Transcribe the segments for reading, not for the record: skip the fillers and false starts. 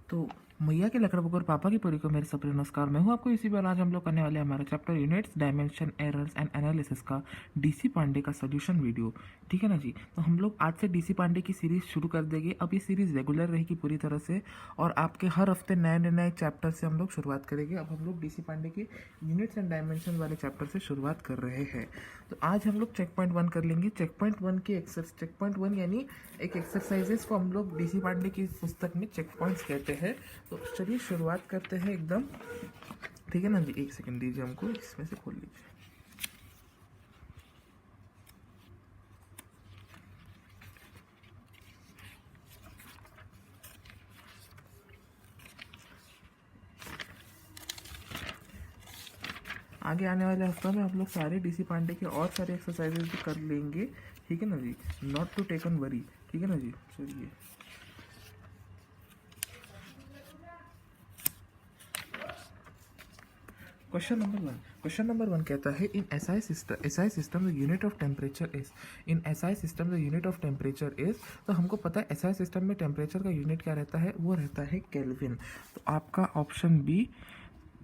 तो मैया के लकड़बग्घे और पापा की परी को मेरे सप्रे नमस्कार। मैं हूं आपको इसी बार आज हम लोग करने वाले हैं हमारा chapter units dimension errors and analysis का डीसी पांडे का सोल्यूशन वीडियो। ठीक है ना जी। तो हम लोग आज से डीसी पांडे की सीरीज शुरू कर देंगे। अब ये सीरीज रेगुलर रहेगी पूरी तरह से और आपके हर हफ्ते नए नए चैप्टर से हम लोग शुरुआत करेंगे। अब हम लोग डीसी पांडे के यूनिट्स एंड डायमेंशन वाले चैप्टर से शुरुआत कर रहे हैं। तो आज हम लोग चेक पॉइंट 1 कर लेंगे। चेक पॉइंट 1 के चेक पॉइंट 1 यानी एक एक्सरसाइजेस को हम लोग डीसी पांडे की पुस्तक में चेक पॉइंट्स कहते हैं। तो चलिए शुरुआत करते हैं एकदम। ठीक है ना जी, एक सेकंड दीजिए हमको, इसमें से खोल लीजिए। आगे आने वाले हफ्तों में हम लोग सारे डीसी पांडे के और सारे एक्सरसाइजेज भी कर लेंगे। ठीक है ना जी, नॉट टू टेकन वरी। ठीक है ना जी, चलिए क्वेश्चन नंबर वन कहता है in SI system the unit of temperature is. In SI system the unit of temperature is. तो हमको पता है एसआई सिस्टम में टेम्परेचर का यूनिट क्या रहता है, वो रहता है केल्विन। तो आपका option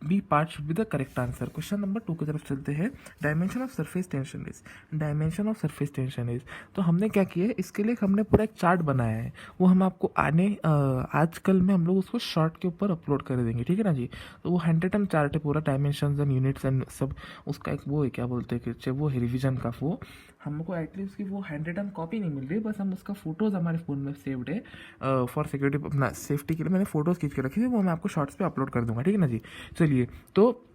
B part should be the correct answer. Question number 2 की तरफ चलते हैं। Dimension of surface tension is. Dimension of surface tension is. तो हमने क्या किया है, इसके लिए हमने पूरा एक चार्ट बनाया है। वो हम आपको आजकल में हम लोग उसको शॉर्ट के ऊपर अपलोड कर देंगे। ठीक है ना जी। तो वो हैंडरेटन चार्ट है पूरा, डायमेंशन एंड यूनिट्स एंड सब। उसका एक वो है, क्या बोलते हैं कि वो है रिविजन का। वो हमको एटलीस्ट उसकी वो हैंडरेटन कॉपी नहीं मिल रही, बस हम उसका फोटोज़ हमारे फ़ोन में सेव्ड है। फॉर सिक्योरिटी, अपना सेफ्टी के लिए मैंने फोटोज़ खींच के रखी थी, वो मैं आपको शॉर्ट्स पे अपलोड कर दूंगा। ठीक है ना जी। चलिए, तो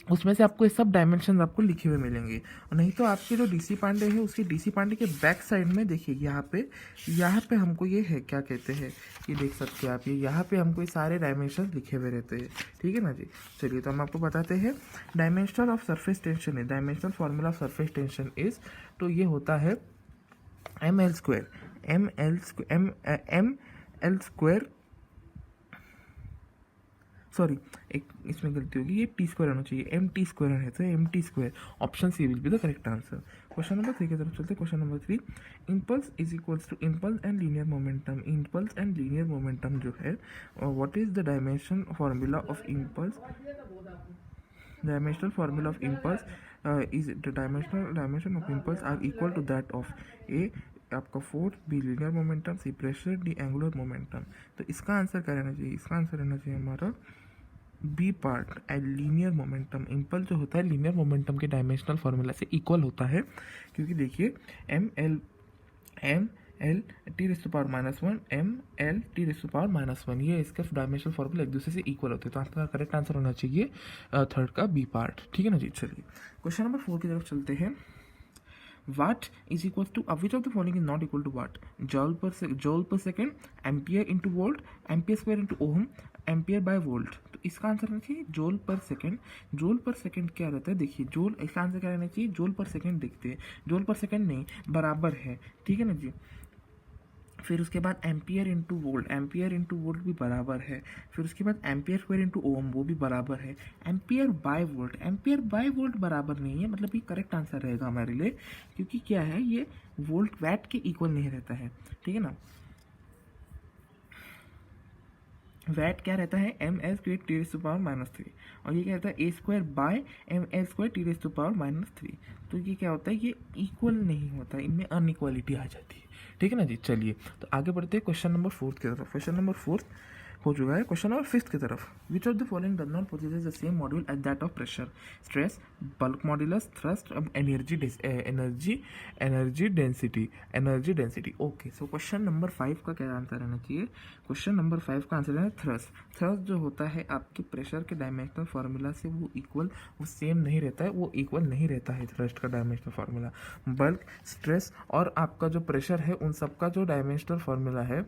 उसमें से आपको ये सब डायमेंशन आपको लिखे हुए मिलेंगे। और नहीं तो आपके जो डीसी पांडे है, उसकी डीसी पांडे के बैक साइड में देखिए, यहाँ पे हमको ये है, क्या कहते हैं, ये देख सकते हैं आप, ये यहाँ पे हमको ये सारे डायमेंशन लिखे हुए रहते हैं। ठीक है ना जी। चलिए, तो हम आपको बताते हैं dimensional of surface tension is. Dimensional formula of surface tension is, तो ये होता है ml²। ml² सॉरी, एक इसमें गलती होगी, ये टी² आना चाहिए, mt² है, तो mt²। Option C will be the correct answer. Question number 3 की तरफ चलते हैं। Question number 3, impulse is equals to impulse and linear momentum. Impulse and linear momentum जो है, what is the dimension formula of impulse. Dimensional formula of impulse is the dimension of impulse are equal to that of a आपका force, B linear momentum, C pressure, D angular momentum. तो इसका answer क्या रहना चाहिए, इसका answer रहना चाहिए हमारा B part, linear momentum. Impulse जो होता है लीनियर मोमेंटम के डायमेंशनल फार्मूला से इक्वल होता है, क्योंकि देखिए M L T raise to power -1 ml T raise to power -1, ये इसका डायमेंशनल फार्मूला एक दूसरे से इक्वल होते हैं। तो आपका करेक्ट आंसर होना चाहिए थर्ड का बी पार्ट। ठीक है ना जी। चलिए, क्वेश्चन नंबर 4 की तरफ चलते हैं। Watt is equals to which of the following is not equal to watt? Joule per second, ampere into volt, ampere square into ohm, ampere by volt. तो इसका आंसर रहना चाहिए जोल पर सेकंड। जोल पर सेकंड क्या रहता है, देखिए जोल, इसका आंसर क्या रहना चाहिए, जोल पर सेकंड। देखते हैं, जोल पर सेकंड नहीं, बराबर है। ठीक है ना जी। फिर उसके बाद ampere into volt, ampere into volt भी बराबर है। फिर उसके बाद एम्पियर स्क्वायर इंटू ओम, वो भी बराबर है। Ampere by volt, ampere by volt बराबर नहीं है, मतलब ये करेक्ट आंसर रहेगा हमारे लिए, क्योंकि क्या है, ये वोल्ट वैट के इक्वल नहीं रहता है। ठीक है ना। वैट क्या रहता है, ml² T raise to power -3, और ये क्या रहता है, a² by ml² T raise to power -3। तो ये क्या होता है, ये इक्वल नहीं होता, इनमें अनइक्वालिटी आ जाती है। ठीक है ना जी। चलिए, तो आगे बढ़ते हैं क्वेश्चन नंबर 4 की तरफ। क्वेश्चन नंबर 4 हो चुका है। क्वेश्चन नंबर 5 की तरफ, विच of the following does not possesses the same module at that of pressure, stress, bulk modulus, thrust, energy density. Okay, so question number 5 का क्या आंसर रहना चाहिए, क्वेश्चन नंबर 5 का आंसर है थ्रस्ट। थ्रस्ट जो होता है आपके प्रेशर के डायमेंशनल फार्मूला से वो सेम नहीं रहता है, वो इक्वल नहीं रहता है थ्रस्ट का डायमेंशनल फार्मूला। बल्क, स्ट्रेस और आपका जो प्रेशर है, उन सबका जो डायमेंशनल फार्मूला है,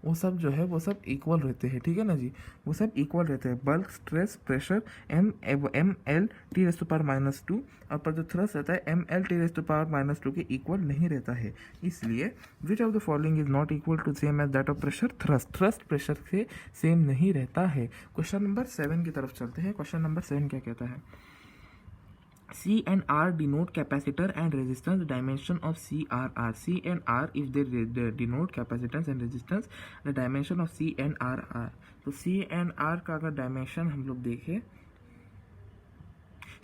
वो सब जो है वो सब इक्वल रहते हैं। ठीक है ना जी, वो सब इक्वल रहते हैं। Bulk, stress, pressure, ml T raise to power -2, और पर जो थ्रस्ट रहता है ml T raise to power -2 के इक्वल नहीं रहता है। इसलिए which of the following is not equal to same as that of pressure, thrust pressure से सेम नहीं रहता है। क्वेश्चन नंबर 7 की तरफ चलते हैं। क्वेश्चन नंबर 7 क्या कहता है, C and R denote capacitor and resistance dimension of CRR. C and R, if they denote capacitance and resistance, the dimension of C and R are. तो C and R का अगर dimension हम लोग देखें,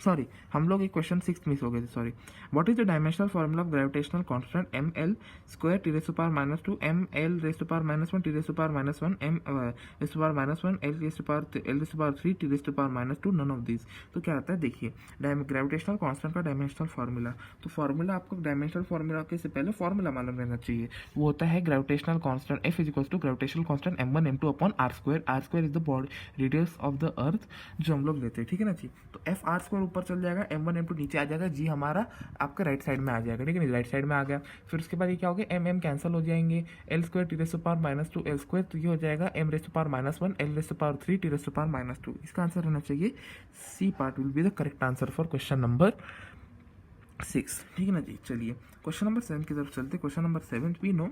sorry हम लोग एक question 6 miss हो गए थे, sorry. What is the dimensional formula of gravitational constant M L square T raise to power minus 2 M L raise to power minus 1 T raise to power minus 1 M raise to power minus 1 L raise to power 3 T raise to power minus 2, none of this. तो क्या आता है देखिए, gravitational constant का dimensional formula. तो formula आपको dimensional formula के से पहले फार्मूला मालूम रहना चाहिए. वो होता है gravitational constant F is equal to gravitational constant m1 m2 upon r square. r square is the body radius of the earth जो हम लोग लेते हैं, ठीक है ना जी. तो एफ आर स्क्वायर ऊपर चल जाएगा, m1 m2 नीचे आ जाएगा, जी हमारा आपका राइट साइड में आ जाएगा, ठीक है ना, राइट साइड में आ गया. फिर उसके बाद ये क्या हो गया, m कैंसिल हो जाएंगे, L square T raise to power minus 2 L square, तो ये हो जाएगा m raise to power minus 1 L raise to power 3 T raise to power minus 2. इसका आंसर रहना चाहिए C part will be the correct answer for question number 6, ठीक है ना जी. चलिए क्वेश्चन नंबर 7 की तरफ चलते. क्वेश्चन नंबर 7 वी नो,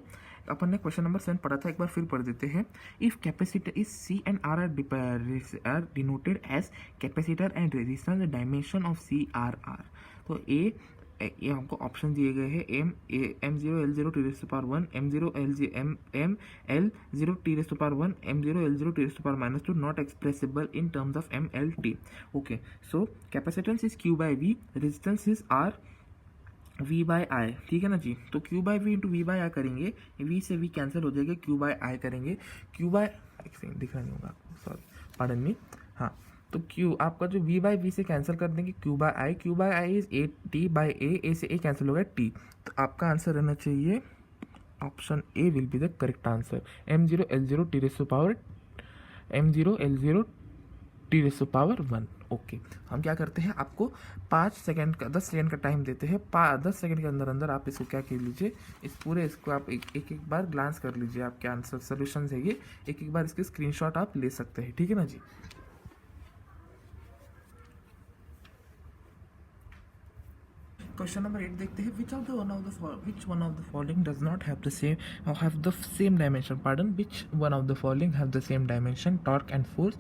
अपन ने क्वेश्चन नंबर 7 पढ़ा था, एक बार फिर पढ़ देते हैं. If capacitor is C and R are denoted as capacitor and resistance the dimension of C R R. तो ये हमको ऑप्शन दिए गए हैं, m0 l0 T raise to power 1, m0 l0 T raise to power 1, m0 l0 T raise to power minus 2, not expressible in terms of mlt. Okay, so capacitance is q by v, resistance is r v by आई, ठीक है ना जी. तो q by V into V by I करेंगे, v से v cancel हो जाएगा, q by I करेंगे, q बाई एक सेकंड दिख रहा नहीं होगा आपको, सॉरी पार्डन मी. हाँ, तो q आपका जो v बाई वी से कैंसिल कर देंगे, q by I is A T by A से ए कैंसिल होगा t. तो आपका आंसर रहना चाहिए option A will be the correct answer, m0 l0 T raise to power m0 l0 T raise to power 1. Okay, हम क्या करते हैं, आपको 10 सेकेंड का टाइम देते हैं. 10 सेकेंड के अंदर अंदर आप इसको क्या कर लीजिए, इस पूरे इसको आप एक बार ग्लांस कर लीजिए. आपके आंसर सोल्यूशन है ये, एक बार इसके स्क्रीनशॉट आप ले सकते हैं, ठीक है ना जी. क्वेश्चन नंबर 8 देखते हैं. which one of the following does not have the same dimension, pardon, which one of the following have the same dimension, torque and force,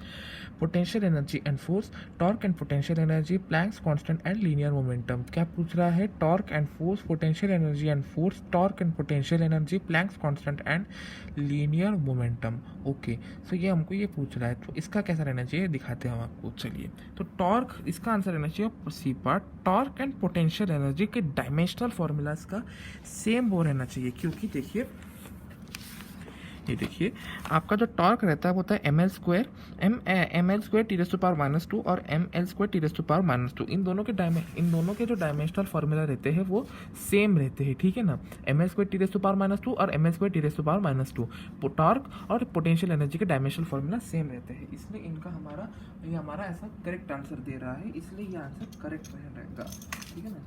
potential energy and force, torque and potential energy, Planck's constant and linear momentum. क्या पूछ रहा है, torque and force, potential energy and force, torque and potential energy, Planck's constant and linear momentum. Okay, so ये हमको ये पूछ रहा है, तो इसका कैसा रहना चाहिए दिखाते हैं हम आपको. चलिए, तो टॉर्क इसका आंसर रहना चाहिए C part. Torque and potential energy के डायमेंशनल फॉर्मूलाज का सेम वो रहना चाहिए, क्योंकि देखिए ये देखिए आपका जो टॉर्क रहता है वो होता है M L square T raise to power minus 2 और M L square T raise to power minus 2. इन दोनों के जो डायमेंशनल फॉर्मूला रहते हैं वो सेम रहते हैं, ठीक है ना. M L square T raise to power minus 2 और M L square T raise to power minus 2. Torque और पोटेंशियल एनर्जी के डायमेंशनल फॉर्मूला सेम रहते हैं, इसलिए इनका हमारा ऐसा करेक्ट आंसर दे रहा है, इसलिए ये आंसर करेक्ट रहेगा, ठीक है ना.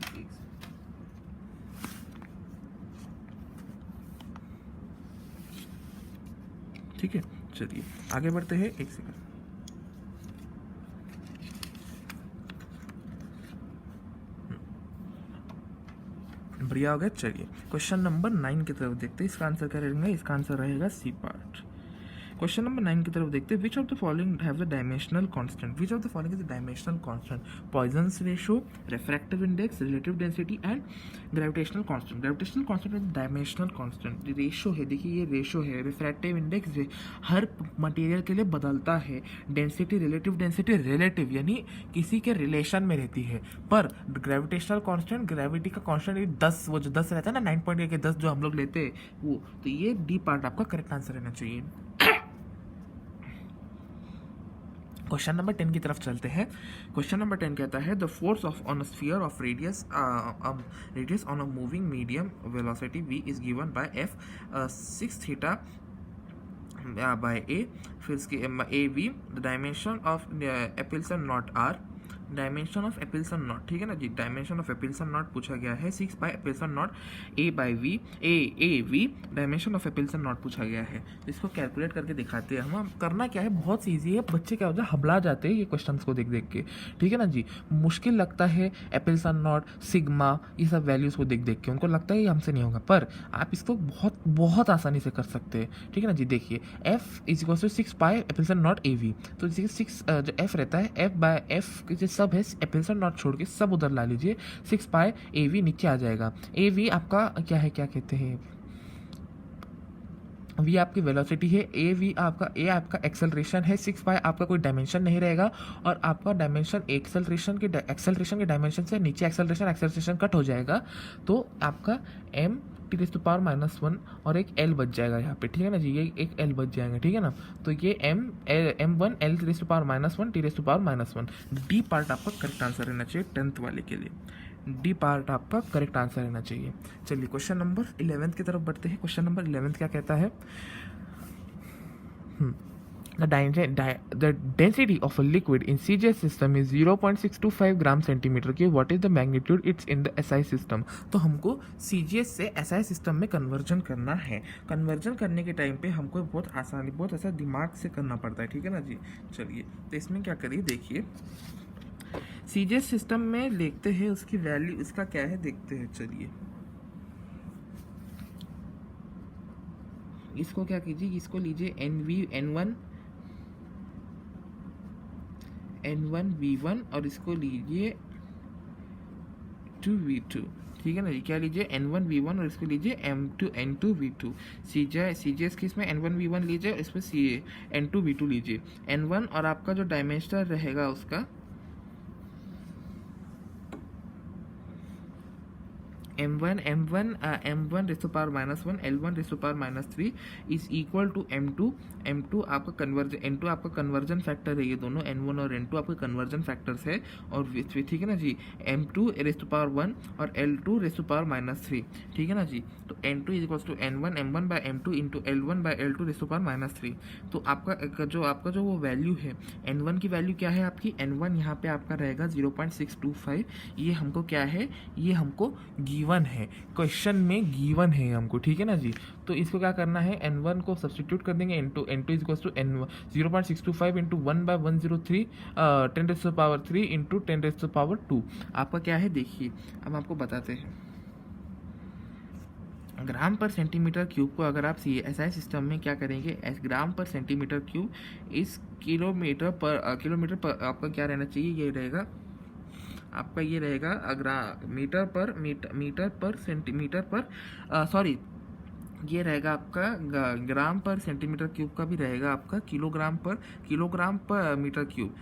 ठीक है, चलिए आगे बढ़ते हैं. एक सेकंड, बढ़िया हो गया. चलिए क्वेश्चन नंबर 9 की तरफ देखते हैं. इसका आंसर क्या रहेगा, इसका आंसर रहेगा सी पार्ट. क्वेश्चन नंबर 9 की तरफ देखते हैं. Which of the following have the dimensional constant, which of the following is the dimensional constant, Poisson's ratio, refractive index, relative density and gravitational constant. Gravitational constant is dimensional constant, ratio है, देखिए ये ratio है. Refractive index हर material के लिए बदलता है. Density, relative यानी किसी के रिलेशन में रहती है. पर ग्रेविटेशनल कांस्टेंट, ग्रेविटी का कांस्टेंट 10, वो जो 10 रहता है ना, 9.8 के 10 जो हम लोग लेते हैं वो. तो ये डी पार्ट आपका करेक्ट आंसर रहना चाहिए. क्वेश्चन नंबर 10 की तरफ चलते हैं. क्वेश्चन नंबर 10 कहता है the force of on a sphere of radius on a moving medium velocity v is given by f 6 theta by a. फिर इसके A V, the dimension of epsilon naught r, dimension of epsilon naught, ठीक है ना जी. Dimension of epsilon naught पूछा गया है, 6 by epsilon naught A by V, A V dimension of epsilon naught पूछा गया है. इसको कैलकुलेट करके दिखाते हैं हम. करना क्या है, बहुत ईजी है. बच्चे क्या होता है, हबला जाते हैं ये क्वेश्चंस को देख देख के, ठीक है ना जी. मुश्किल लगता है एपिल्सन नॉट, सिग्मा, ये सब वैल्यूज़ को देख देख के उनको लगता है ये हमसे नहीं होगा, पर आप इसको बहुत बहुत आसानी से कर सकते हैं, ठीक है ना जी. देखिए F is equal to 6 by epsilon naught A V. तो 6 जो एफ रहता है, एफ बाय एफ सब है, एप्सिलॉन नॉट छोड़ के सब उधर ला लीजिए, 6 पाई ए वी नीचे आ जाएगा। ए वी आपका क्या है, क्या कहते हैं, वी आपकी वेलोसिटी है, ए आपका एक्सेलरेशन है, 6 पाई आपका कोई डायमेंशन नहीं रहेगा, और आपका डायमेंशन एक्सेलरेशन के डायमेंशन से नीचे एक्सेलरेशन कट हो जाएगा, तो आपका M T raise to power -1 और एक एल बच जाएगा यहाँ पे, ठीक है ना जी, ये एक एल बच जाएगा, ठीक है ना। तो ये m1 L T raise to power -1 T raise to power -1। D part आपका करेक्ट आंसर रहना चाहिए 10th वाले के लिए, डी पार्ट आपका करेक्ट आंसर रहना चाहिए। चलिए क्वेश्चन नंबर 11 की तरफ बढ़ते हैं। क्वेश्चन नंबर 11 क्या कहता है, the density of a liquid in CGS system is 0.625 gram centimetre cube. What is the magnitude it's in the SI system? तो हमको CGS से SI सिस्टम में कन्वर्जन करना है। कन्वर्जन करने के टाइम पे हमको बहुत ऐसा दिमाग से करना पड़ता है, ठीक है ना जी। चलिए तो इसमें क्या करिए, देखिए CGS सिस्टम में देखते हैं उसकी वैल्यू, उसका क्या है देखते हैं। चलिए इसको क्या कीजिए, इसको लीजिए N1V1 और इसको लीजिए 2V2, ठीक है ना जी। क्या लीजिए N1V1 और इसको लीजिए N2V2। CGS की इसमें N1V1 लीजिए, इसमें N2V2 लीजिए। N1 और आपका जो डायमेंशन रहेगा उसका m1 raise to power -1 L1 raise to power -3 is equal to m2 आपका कन्वर्जन फैक्टर है, ये दोनों N1 और N2 आपके कन्वर्जन फैक्टर्स है, और ठीक है ना जी, m2 रेज़ टू पावर 1 और L2 रेज़ टू पावर -3, ठीक है ना जी। तो N2 is equal to N1 m1 by m2 into L1 by L2 raise to power -3। तो आपका जो वो वैल्यू है, N1 की वैल्यू क्या है आपकी, N1 यहाँ पे आपका रहेगा 0.625। ये हमको क्या है, ये हमको गिवन है, क्वेश्चन में गिवन है हमको, ठीक है ना जी। तो इसको क्या करना है, N1 को सब्सटीट्यूट कर देंगे, N2 is equal to N1 0.625 into 1/103 10⁻³ into 10⁻²। आपका क्या है देखिए, अब आपको बताते हैं। ग्राम पर सेंटीमीटर क्यूब को अगर आप SI सिस्टम में क्या करेंगे, ग्राम पर सेंटीमीटर क्यूब इस किलोमीटर पर आपका क्या रहना चाहिए, ये रहेगा आपका, ये रहेगा मीटर पर सेंटीमीटर पर ये रहेगा आपका ग्राम पर सेंटीमीटर क्यूब का भी रहेगा आपका किलोग्राम पर मीटर क्यूब,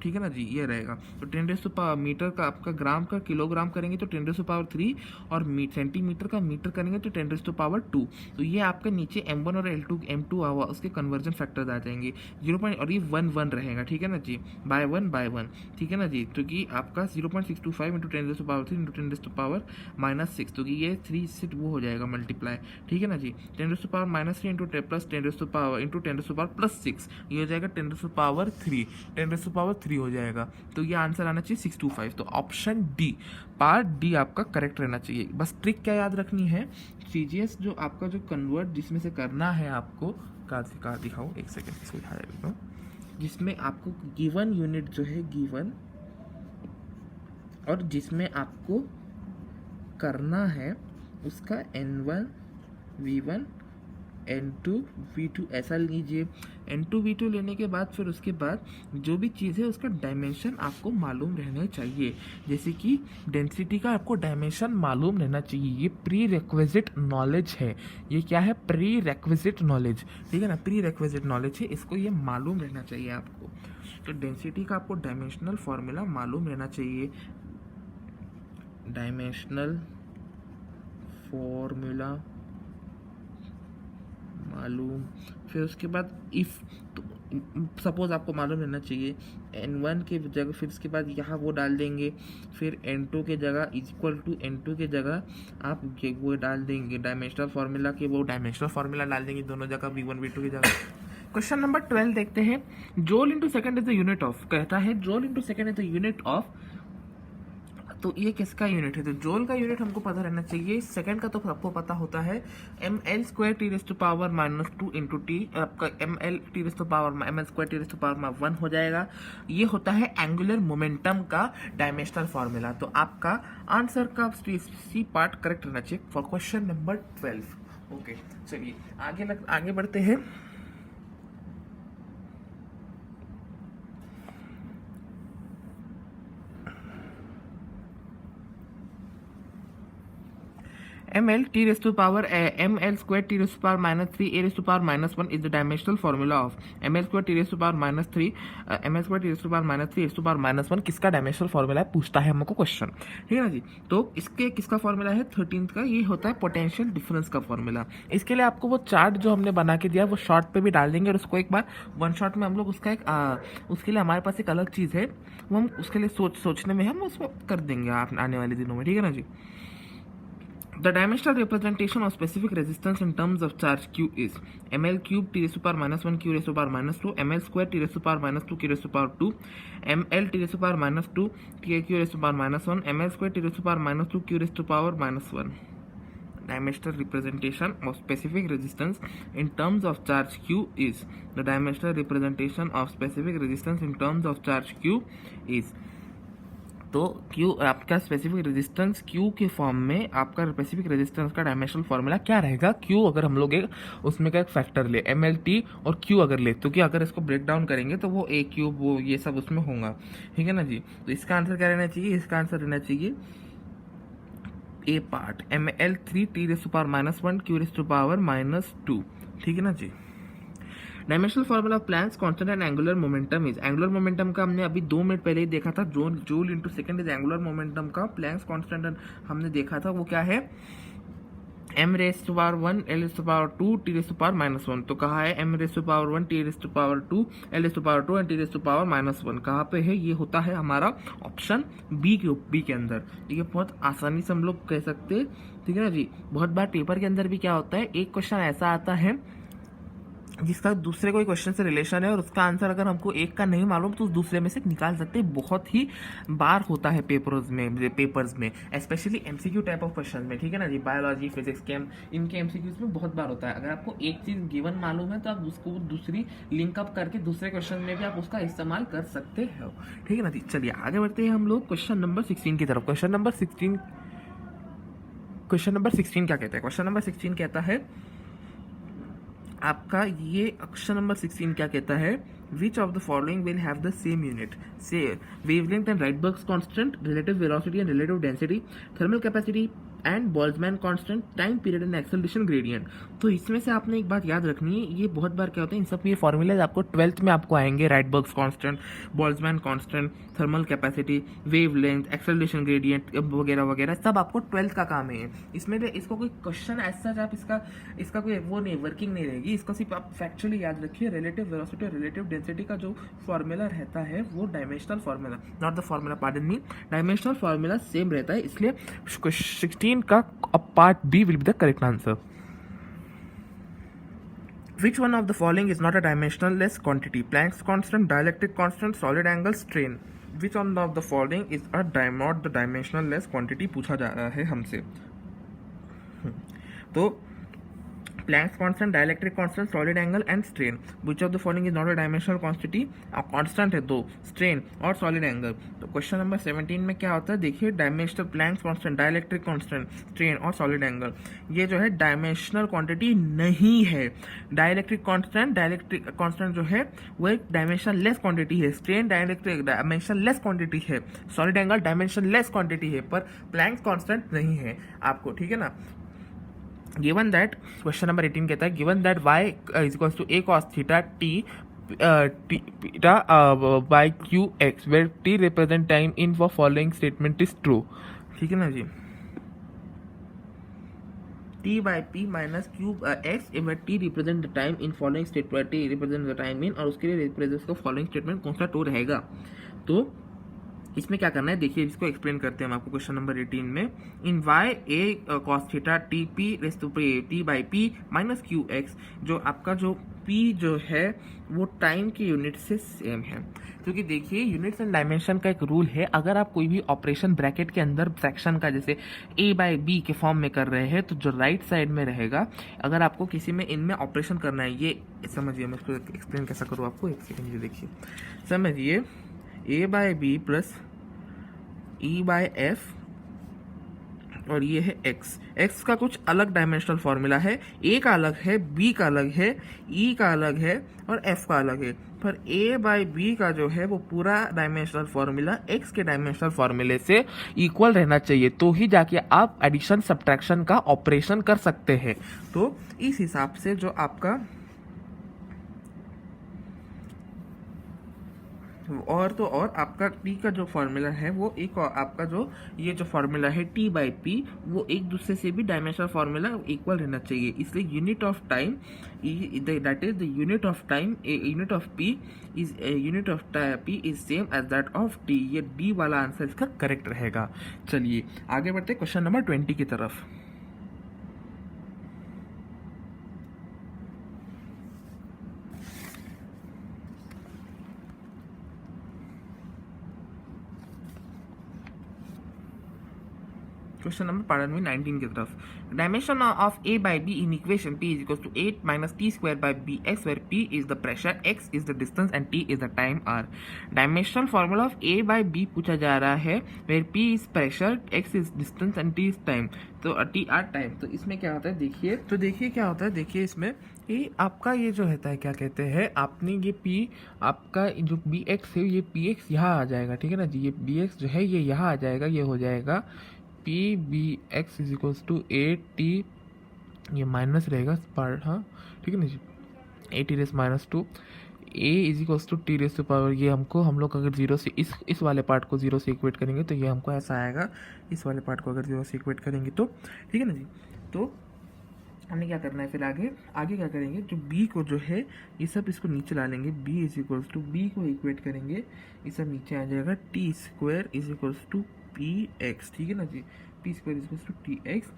ठीक है ना जी। ये रहेगा तो 10⁻³ मीटर का आपका ग्राम का किलोग्राम करेंगे तो 10⁻³ और सेंटीमीटर का मीटर करेंगे तो 10⁻²। तो ये आपका नीचे m1 और m2 आवा, उसके कन्वर्जन फैक्टर्स आ जाएंगे 0. और ये 1 रहेगा, ठीक है ना जी, बाय वन, ठीक है ना जी। क्योंकि आपका 0.625 इंटू 10⁻³ इंटू 10⁻⁻6, तो ये 3 से वो हो जाएगा मल्टीप्लाई, ठीक है ना जी। 10⁻³ इंटू प्लस 10⁻³ इंटू 10⁻+6, ये हो जाएगा 10⁻³ हो जाएगा। तो ये आंसर आना चाहिए 625। तो ऑप्शन डी, पार्ट डी आपका करेक्ट रहना चाहिए। बस ट्रिक क्या याद रखनी है, CGS जो आपका जो कन्वर्ट जिसमें से करना है आपको, कहाँ दिखाओ, एक सेकेंड इसको दिखा देता हूँ, जिसमें आपको गिवन यूनिट जो है गिवन, और जिसमें आपको करना है उसका N1V1 N2V2 ऐसा लीजिए। N2V2 लेने के बाद फिर उसके बाद जो भी चीज़ है उसका डायमेंशन आपको मालूम रहना चाहिए। जैसे कि डेंसिटी का आपको डायमेंशन मालूम रहना चाहिए, ये प्री रिक्विजिट नॉलेज है। ये क्या है, प्री रिक्विजिट नॉलेज, ठीक है ना, प्री रिक्विजिट नॉलेज है, इसको ये मालूम रहना चाहिए आपको। तो डेंसिटी का आपको डायमेंशनल फॉर्मूला मालूम रहना चाहिए, डायमेंशनल फॉर्मूला मालूम। फिर उसके बाद इफ़, तो सपोज आपको मालूम रहना चाहिए N1 के जगह, फिर उसके बाद यहाँ वो डाल देंगे, फिर N2 के जगह इक्वल टू N2 के जगह आप वो डाल देंगे डायमेंशनल फार्मूला के, वो डायमेंशनल फार्मूला डाल देंगे दोनों जगह, V1 V2 की जगह। क्वेश्चन नंबर 12 देखते हैं। Joule into second is the unit of, कहता है joule into second is the unit of, तो ये किसका यूनिट है, तो जूल का यूनिट हमको पता रहना चाहिए। सेकंड का तो सबको पता होता है, ml² T⁻² इंटू टी, आपका ml ml² T⁻1 हो जाएगा। ये होता है एंगुलर मोमेंटम का डायमेंशनल फार्मूला। तो आपका आंसर का सी पार्ट करेक्ट रहना चाहिए फॉर क्वेश्चन नंबर 12। ओके चलिए आगे बढ़ते हैं। ml t raised to power ml square t raised to power minus 3 a raised to power minus 1 is the dimensional formula of ml square t raised to power minus 3 ml square t raised to power minus 3 raised to power minus 1 किसका dimensional formula है पूछता है हमको question, ठीक है ना जी। तो इसके किसका फॉर्मूला है 13th का, ये होता है पोटेंशियल डिफरेंस का फॉर्मूला। इसके लिए आपको वो चार्ट जो हमने बना के दिया वो शॉर्ट पे भी डाल देंगे और उसको एक बार वन शॉट में हम लोग उसका एक उसके लिए हमारे पास एक अलग चीज़ है, वो हम उसके लिए सोचने में हम उसको कर देंगे आप आने वाले दिनों में, ठीक है ना जी। The dimensional representation of specific resistance in terms of charge q is ml cube t raised to power minus 1 q raised to power minus 2 ml square t raised to power minus 2 q raised to power 2 ml t raised to power minus 2 q raised to power minus 1 ml square t raised to power minus 2 q raised to power minus 1. Dimensional representation of specific resistance in terms of charge q is the dimensional representation of specific resistance in terms of charge q is तो Q आपका specific resistance Q के form में आपका specific resistance का dimensional formula क्या रहेगा। Q अगर हम लोग उसमें का एक फैक्टर ले MLT और Q अगर ले तो क्या अगर इसको ब्रेक डाउन करेंगे तो वो A क्यूब वो ये सब उसमें होगा, ठीक है ना जी। तो इसका आंसर क्या रहना चाहिए, इसका आंसर रहना चाहिए A part ML3 t raised to power minus 1 q raised to power minus 2, ठीक है ना जी। Dimensional formula of Planck's constant and angular momentum is, angular momentum का हमने अभी 2 मिनट पहले ही देखा था, joule into second is angular momentum का प्लैंक्स कांस्टेंट हमने देखा था, वो क्या है m raise to power 1 l raise to power 2 t raise to power minus 1। तो कहा है m raise to power 1 t raise to power 2 l raise to power 2 and t raise to power minus 1 कहाँ पे है, ये होता है हमारा ऑप्शन बी के अंदर, ठीक है। बहुत आसानी से हम लोग कह सकते हैं, ठीक है ना जी। बहुत बार पेपर के अंदर भी क्या होता है, एक क्वेश्चन ऐसा आता है जिसका दूसरे कोई क्वेश्चन से रिलेशन है और उसका आंसर अगर हमको एक का नहीं मालूम तो उस दूसरे में से निकाल सकते हैं। बहुत ही बार होता है पेपर्स में specially MCQ type of question में, ठीक है ना जी। बायोलॉजी, फिजिक्स, केम, इनके एमसीक्यूज में बहुत बार होता है। अगर आपको एक चीज़ गिवन मालूम है तो आप उसको दूसरी लिंकअप करके दूसरे क्वेश्चन में भी आप उसका इस्तेमाल कर सकते हो, ठीक है ना जी। चलिए आगे बढ़ते हैं हम लोग क्वेश्चन नंबर 16 की तरफ। क्वेश्चन नंबर 16 क्या कहता है, क्वेश्चन नंबर 16 कहता है आपका ये क्वेश्चन नंबर 16 क्या कहता है, which of the following will have the same unit, say wavelength and Rydberg's constant, relative velocity and relative density, thermal capacity and Boltzmann constant, time period and acceleration gradient. तो इसमें से आपने एक बात याद रखनी है, ये बहुत बार क्या होता है, इन सब ये फॉर्मूलेज आपको 12th में आपको आएंगे, Rydberg's constant, Boltzmann constant, thermal capacity, wavelength, acceleration gradient वगैरह वगैरह सब आपको 12th का काम है। इसमें इसको कोई क्वेश्चन ऐसा आप इसका कोई वो नहीं वर्किंग नहीं रहेगी, इसको सिर्फ आप फैक्चुअली याद रखिए। रिलेटिव वेलोसिटी और रिलेटिव डेंसिटी का जो फॉर्मूला रहता है वो dimensional formula, not the formula, pardon me, dimensional formula same रहता है, इसलिए 16 का part B will be the correct answer. Which one of the following is not a dimensionless quantity? Planck's constant, dielectric constant, solid angle, strain. Which one of the following is not the dimensionless quantity पूछा जा रहा है हमसे। तो Planck's constant, dielectric constant, solid angle and strain. Which of the following is not a dimensional quantity? Constant है दो, strain और solid angle। तो क्वेश्चन नंबर 17 में क्या होता है, देखिए dimensional Planck's constant, dielectric constant, strain और solid angle, ये जो है डायमेंशनल क्वांटिटी नहीं है। डायलेक्ट्रिक कांस्टेंट जो है वो एक डायमेंशन लेस क्वांटिटी है, strain dielectric dimensionless quantity है, solid angle dimensionless quantity है, पर प्लैंक्स कांस्टेंट नहीं है आपको, ठीक है ना। गिवन दैट क्वेश्चन नंबर 18 कहता है, given that y is equals to a cos theta t by qx where t represent time in for following statement is true, ठीक है ना जी। t by p minus cube x where t represent the time in following statement, t represent the time in, और उसके लिए represent का following statement कौन सा true रहेगा। तो इसमें क्या करना है, देखिए इसको एक्सप्लेन करते हैं हम आपको क्वेश्चन नंबर 18 में। In y a cos theta t p raise to t by p minus Q X, जो आपका जो p जो है वो टाइम के यूनिट से सेम है, क्योंकि देखिए यूनिट्स एंड डायमेंशन का एक रूल है, अगर आप कोई भी ऑपरेशन ब्रैकेट के अंदर फ्रैक्शन का जैसे a बाई b के फॉर्म में कर रहे हैं तो जो राइट साइड में रहेगा, अगर आपको किसी में इनमें ऑपरेशन करना है, ये समझिए, मैं इसको एक्सप्लेन कैसा करूँ आपको, एक सेकेंड, ये देखिए समझिए, a by B plus e by F और ये है x का कुछ अलग डायमेंशनल फॉर्मूला है, a का अलग है, b का अलग है, e का अलग है और f का अलग है, पर a बाई बी का जो है वो पूरा डायमेंशनल फॉर्मूला x के डायमेंशनल फॉर्मूले से इक्वल रहना चाहिए, तो ही जाके आप एडिशन सब्ट्रैक्शन का ऑपरेशन कर सकते हैं। तो इस हिसाब से जो आपका और आपका t का जो फॉर्मूला है वो एक, और आपका जो ये जो फॉर्मूला है t बाई पी, वो एक दूसरे से भी डायमेंशनल फॉर्मूला इक्वल रहना चाहिए। इसलिए unit of time, that is the unit of time, unit of p is same as that of t। ये डी वाला आंसर इसका करेक्ट रहेगा। चलिए आगे बढ़ते क्वेश्चन नंबर 20 की तरफ। क्वेश्चन नंबर 19 की तरफ। Dimension of a by b in equation p is equal to 8 minus T square by B X, where p is the pressure, x is the distance and t is the time r। Dimensional formula of a by b पूछा जा रहा है, where p is pressure, x is distance and t is time, तो t r time. तो इसमें क्या होता है देखिए, क्या होता है देखिए, इसमें ये आपका ये जो रहता है क्या कहते हैं, आपने ये p आपका जो बी एक्स है, ये px यहाँ आ जाएगा, ठीक है ना जी। ये bx जो है ये यहाँ आ जाएगा, ये हो जाएगा P B X is equals to A T, ये माइनस रहेगा पार्ट, हाँ ठीक है ना जी, A T raise minus two, A is equals to T raise to power, ये हमको, हम लोग अगर जीरो से इस वाले पार्ट को जीरो से इक्वेट करेंगे तो ये हमको ऐसा आएगा, इस वाले पार्ट को अगर जीरो से इक्वेट करेंगे तो, ठीक है ना जी। तो हमने क्या करना है फिर आगे क्या करेंगे, जो b को जो है ये सब इसको नीचे ला लेंगे, b is equals to b को इक्वेट करेंगे, ये सब नीचे आ जाएगा, T square is equals to P X, ठीक है ना जी, P square is equals to T X.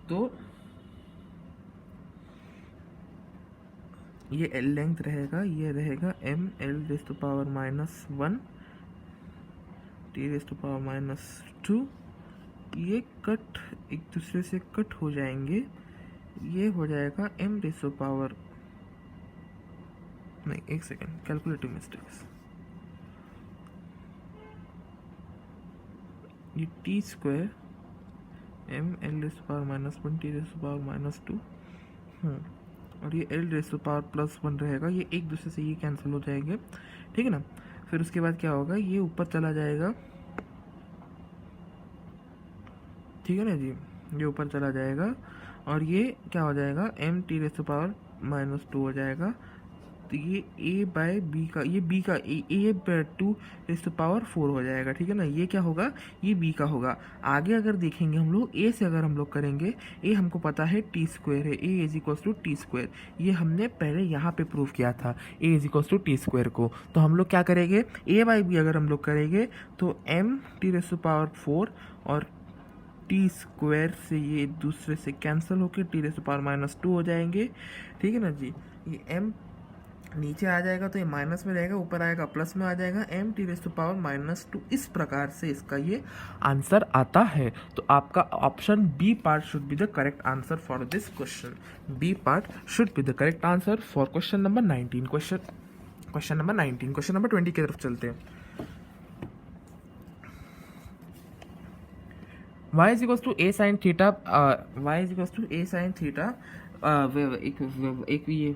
तो ये एल लेंथ रहेगा, ये रहेगा M L raise to power minus 1 T raise to power minus 2, ये कट एक दूसरे से कट हो जाएंगे, ये हो जाएगा m रेस टू पावर, नहीं एक सेकेंड, कैलकुलेटिव मिस्टेक्स, ये T square m l raise to power minus 1 T raise to power minus 2, और ये l raise to power plus 1 रहेगा, ये एक दूसरे से ये कैंसिल हो जाएंगे, ठीक है ना। फिर उसके बाद क्या होगा, ये ऊपर चला जाएगा, ठीक है ना जी, ये ऊपर चला जाएगा, और ये क्या हो जाएगा, m T raise to power minus 2 हो जाएगा। तो ये a बाय बी का, ये b का a 2 रेस टू पावर 4 हो जाएगा, ठीक है ना। ये क्या होगा, ये b का होगा। आगे अगर देखेंगे हम लोग, a से अगर हम लोग करेंगे, a हमको पता है टी स्क्वायर है, a is equals to T square, ये हमने पहले यहाँ पे प्रूव किया था a is equals to T square को। तो हम लोग क्या करेंगे, a बाई बी अगर हम लोग करेंगे तो m T raise to power 4 और टी स्क्वायर से ये एक दूसरे से कैंसिल होकर T raise to power minus 2 हो जाएंगे, ठीक है ना जी। ये m नीचे आ जाएगा तो ये माइनस में रहेगा, ऊपर आएगा प्लस में आ जाएगा, m T raise to power minus 2। इस प्रकार से इसका ये आंसर आता है। तो आपका option B part should be the correct answer for this question. B part should be the correct answer for question number 19। Question number 19, question number 20 की तरफ चलते हैं। y is equals to a sin theta, y is equals to a sin theta, एक ये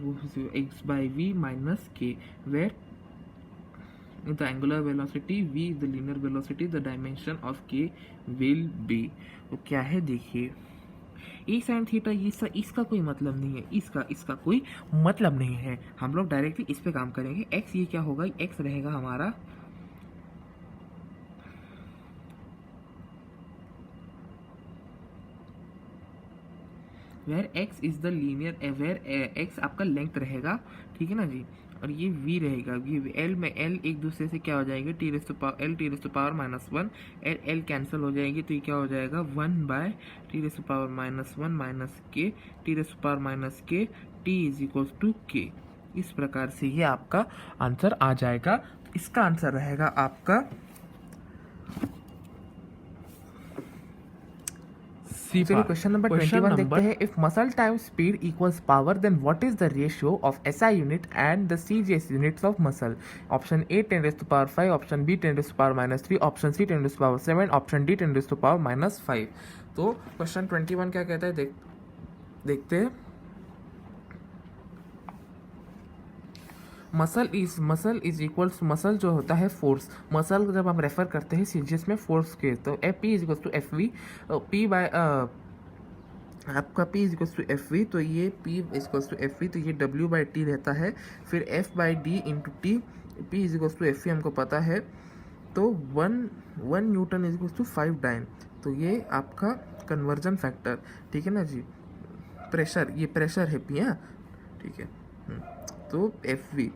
x by v minus k, where the angular velocity v is the linear velocity, the dimension of k will be। तो क्या है देखिए, ए sine theta, इसका कोई मतलब नहीं है, इसका कोई मतलब नहीं है। हम लोग डायरेक्टली इस पे काम करेंगे। x ये क्या होगा, x रहेगा हमारा where x is the linear, where x आपका लेंथ रहेगा, ठीक है ना जी। और ये v रहेगा, ये l में l एक दूसरे से क्या हो जाएंगे, T raise to power minus 1, l cancel हो जाएगी, तो ये क्या हो जाएगा 1 by T raise to power minus 1 minus K T raise to power minus K, t is equal to K. इस प्रकार से ये आपका आंसर आ जाएगा। इसका आंसर रहेगा आपका क्वेश्चन नंबर 21 देखते हैं। If muscle time speed equals power, then what is the ratio of SI unit and the CGS units of muscle. Option A 10 raise to power 5, option B 10 raise to power minus 3, option C 10 raise to power 7, option D 10 raise to power minus 5। तो question 21 क्या कहता है देखते हैं। Muscle is equals to muscle जो होता है force, muscle जब हम रेफर करते हैं सीजीएस में फोर्स के, तो F P is equals to F V, P by आपका P is equals to F V, तो ये P is equals to F V, तो ये W बाई टी रहता है, फिर F by D into T, P is equals to F V हमको पता है, तो 1 newton is equals to 5 dyne, तो ये आपका कन्वर्जन फैक्टर, ठीक है ना जी। प्रेशर, ये प्रेशर है P, हाँ ठीक है। तो F V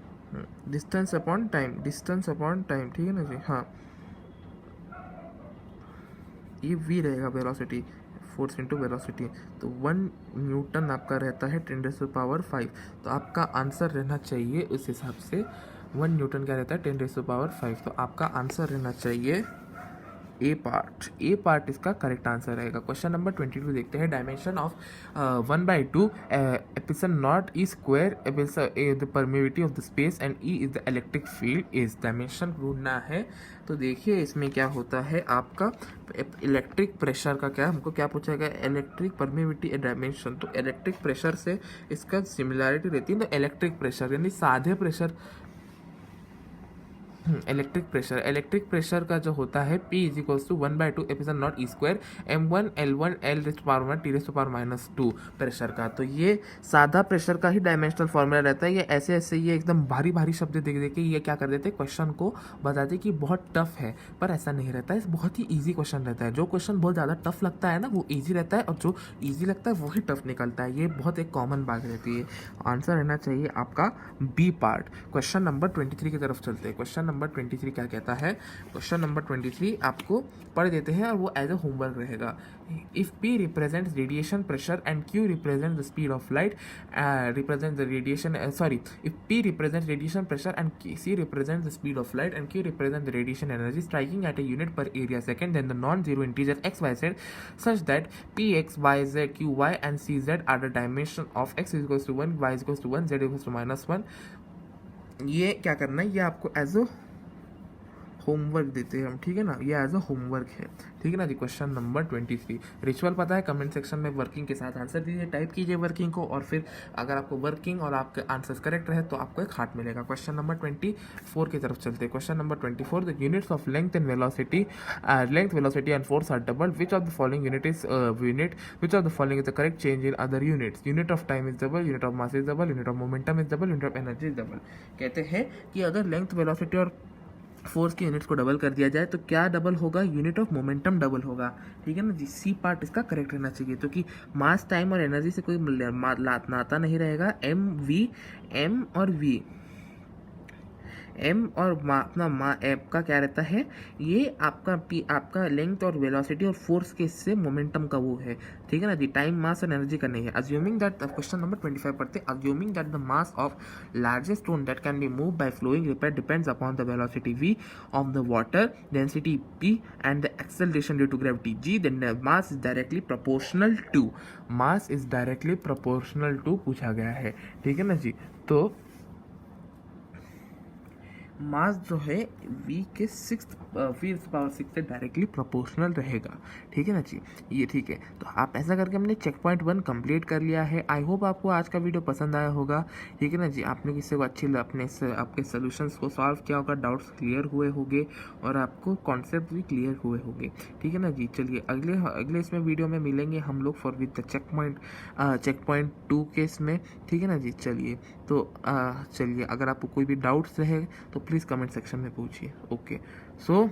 distance upon time, distance upon time, ठीक है ना जी। हाँ ये V रहेगा वेलोसिटी, फोर्स इंटू वेलोसिटी, तो 1 न्यूटन आपका रहता है 10⁵ तो आपका आंसर रहना चाहिए उस हिसाब से 1 न्यूटन क्या रहता है 10⁵, तो आपका आंसर रहना चाहिए ए पार्ट इसका करेक्ट आंसर रहेगा। क्वेश्चन नंबर 22 देखते हैं। Dimension of 1/2 epsilon naught E square the permittivity of the space and E is the electric field is, dimension ढूंढना है। तो देखिए इसमें क्या होता है, आपका इलेक्ट्रिक प्रेशर का क्या हमको क्या पूछा गया, इलेक्ट्रिक परमिटिविटी डायमेंशन, तो इलेक्ट्रिक प्रेशर से इसका सिमिलैरिटी रहती है, तो इलेक्ट्रिक प्रेशर यानी साधे प्रेशर, इलेक्ट्रिक प्रेशर का जो होता है P is equals to 1/2 epsilon naught E square M1 L1 L raise to power 1 T raise to power -2 pressure का। तो ये सादा प्रेशर का ही डायमेंशनल फॉर्मूला रहता है। ये ऐसे ऐसे ये एकदम भारी भारी शब्द देख देख के ये क्या कर देते हैं, क्वेश्चन को बताते कि बहुत टफ है, पर ऐसा नहीं रहता है, बहुत ही ईजी क्वेश्चन रहता है। जो क्वेश्चन बहुत ज़्यादा टफ लगता है ना वो ईजी रहता है, और जो ईजी लगता है वही टफ निकलता है। ये बहुत एक कॉमन बात रहती है। आंसर रहना चाहिए आपका बी पार्ट। क्वेश्चन नंबर 23 की तरफ चलते हैं। क्वेश्चन नंबर 23 क्या कहता है, क्वेश्चन नंबर 23 आपको पढ़ देते हैं और वो एज अ होमवर्क रहेगा। If P represents radiation pressure and Q represent the speed of light, represent the radiation if P represent radiation pressure and C represent the speed of light and Q represent the radiation energy striking at a unit per area second, then the non-zero integer x y z such that P x y z q y and c z are the dimension of x is equals to 1, y is equals to 1, z is equals to -1। ये क्या करना है, ये आपको as a homework देते हैं हम, ठीक है ना, ये एज अ होमवर्क है, ठीक है ना जी। क्वेश्चन नंबर 23 रिचुअल पता है, कमेंट सेक्शन में वर्किंग के साथ आंसर दीजिए, टाइप कीजिए वर्किंग को, और फिर अगर आपको वर्किंग और आपके आंसर्स करेक्ट रहे तो आपको एक हार्ट मिलेगा। क्वेश्चन नंबर 24 की तरफ चलते हैं। Question number 24, the units of length and velocity and force are double, which of the following unit is which of the following is the correct change in other units, unit of time is double, unit of mass is double, unit of momentum is double, unit of energy is double. कहते हैं कि अगर length, velocity और force की units को double कर दिया जाए तो क्या डबल होगा, यूनिट ऑफ मोमेंटम डबल होगा, ठीक है ना जी। सी पार्ट इसका करेक्ट रहना चाहिए, तो कि मास, टाइम और एनर्जी से कोई नाता नहीं रहेगा। एम और अपना एप का क्या रहता है, ये आपका लेंथ और वेलोसिटी और फोर्स के इससे मोमेंटम का वो है, ठीक है ना जी। टाइम, मास और एनर्जी का नहीं है। अज्यूमिंग दैट, क्वेश्चन नंबर 25 पढ़ते, assuming that the mass of largest stone that can be move by flowing repair depends upon the velocity v of the water, density p and the acceleration due to gravity g, then mass is directly proportional to पूछा गया है, ठीक है ना जी। तो मास जो है v के 6 से डायरेक्टली प्रोपोर्शनल रहेगा, ठीक है ना जी। ये ठीक है, तो आप ऐसा करके हमने चेक पॉइंट 1 कंप्लीट कर लिया है। आई होप आपको आज का वीडियो पसंद आया होगा, ठीक है ना जी। आपने किसी को आपके सोल्यूशंस को सॉल्व किया होगा, डाउट्स क्लियर हुए होंगे और आपको कॉन्सेप्ट भी क्लियर हुए होंगे, ठीक है ना जी। चलिए अगले इसमें वीडियो में मिलेंगे हम लोग for with the check point 2 के इसमें, ठीक है ना जी। चलिए तो चलिए अगर आपको कोई भी डाउट्स रहे तो प्लीज़ कमेंट सेक्शन में पूछिए। Okay, so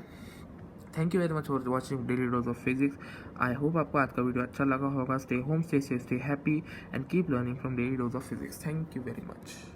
thank you very much for watching daily dose of physics. I hope आपको आज का वीडियो अच्छा लगा होगा। Stay home, stay safe, stay happy and keep learning from daily dose of physics. Thank you very much.